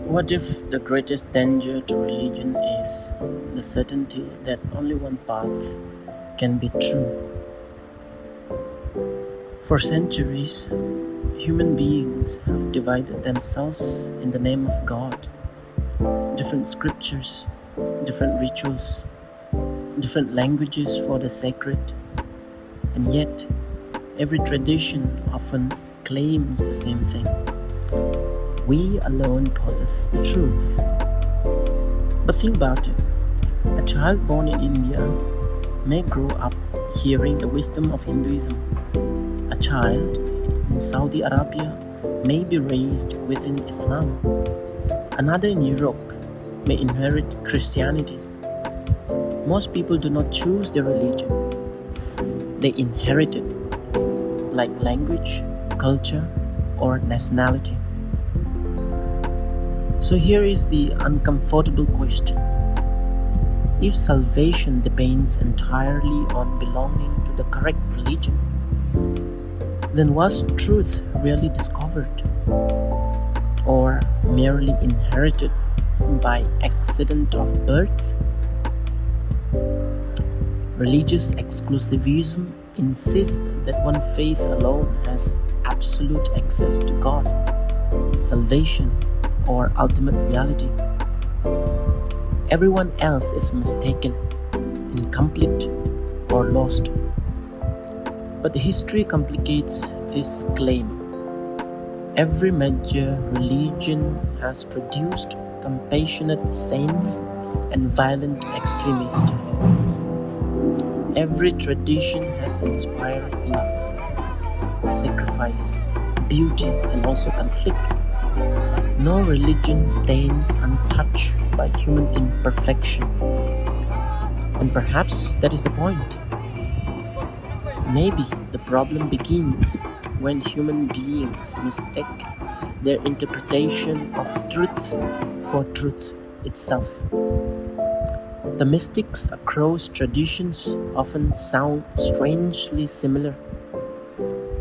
What if the greatest danger to religion is the certainty that only one path can be true? For centuries, human beings have divided themselves in the name of God. Different scriptures, different rituals, different languages for the sacred, and yet every tradition often claims the same thing. We alone possess the truth. But think about it. A child born in India may grow up hearing the wisdom of Hinduism. A child in Saudi Arabia may be raised within Islam. Another in Europe may inherit Christianity. Most people do not choose their religion. They inherit it, like language, culture, or nationality. So here is the uncomfortable question. If salvation depends entirely on belonging to the correct religion, then was truth really discovered or merely inherited by accident of birth? Religious exclusivism insists that one faith alone has absolute access to God, salvation, or ultimate reality. Everyone else is mistaken, incomplete, or lost. But history complicates this claim. Every major religion has produced compassionate saints and violent extremists. Every tradition has inspired love, sacrifice, beauty, and also conflict. No religion stands untouched by human imperfection. And perhaps that is the point. Maybe the problem begins when human beings mistake their interpretation of truth for truth itself. The mystics across traditions often sound strangely similar.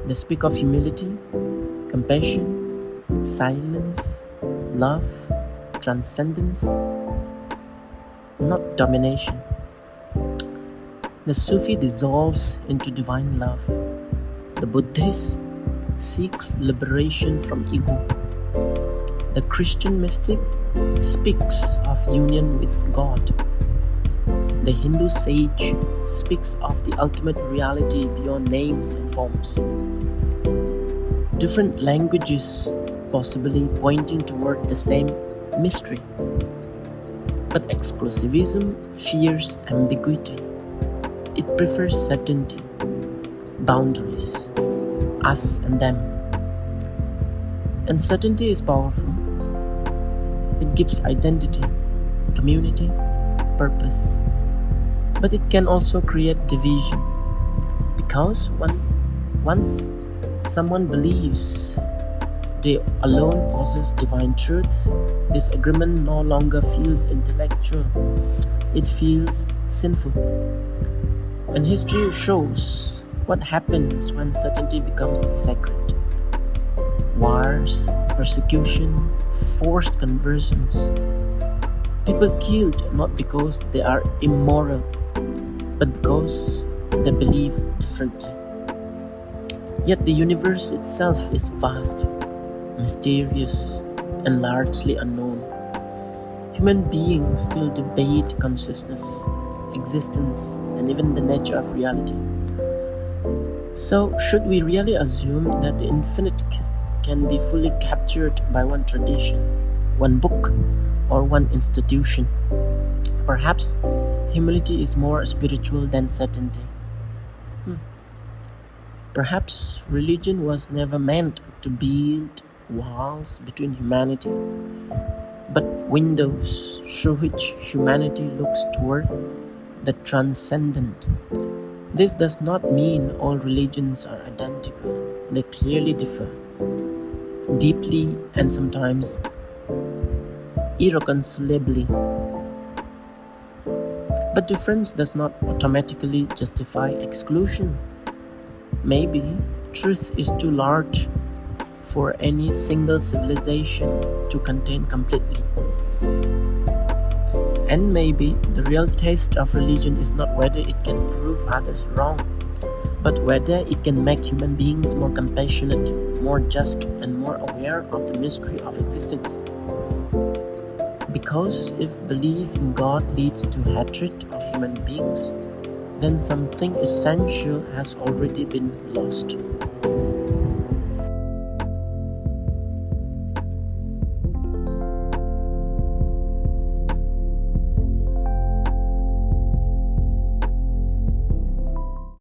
They speak of humility, compassion, silence, love, transcendence, not domination. The Sufi dissolves into divine love. The Buddhist seeks liberation from ego. The Christian mystic speaks of union with God. The Hindu sage speaks of the ultimate reality beyond names and forms. Different languages possibly pointing toward the same mystery. But exclusivism fears ambiguity. It prefers certainty, boundaries, us and them. And certainty is powerful. It gives identity, community, purpose. But it can also create division. Because once someone believes they alone possess divine truth, this agreement no longer feels intellectual. It feels sinful. And history shows what happens when certainty becomes sacred. Wars, persecution, forced conversions. People killed not because they are immoral, but because they believe differently. Yet the universe itself is vast, mysterious, and largely unknown. Human beings still debate consciousness, existence, and even the nature of reality. So, should we really assume that the infinite can be fully captured by one tradition, one book, or one institution? Perhaps humility is more spiritual than certainty. Perhaps religion was never meant to build walls between humanity, but windows through which humanity looks toward the transcendent. This does not mean all religions are identical. They clearly differ, deeply and sometimes irreconcilably. But difference does not automatically justify exclusion. Maybe truth is too large for any single civilization to contain completely. And maybe the real taste of religion is not whether it can prove others wrong, but whether it can make human beings more compassionate, more just, and more aware of the mystery of existence. Because if belief in God leads to hatred of human beings, then something essential has already been lost.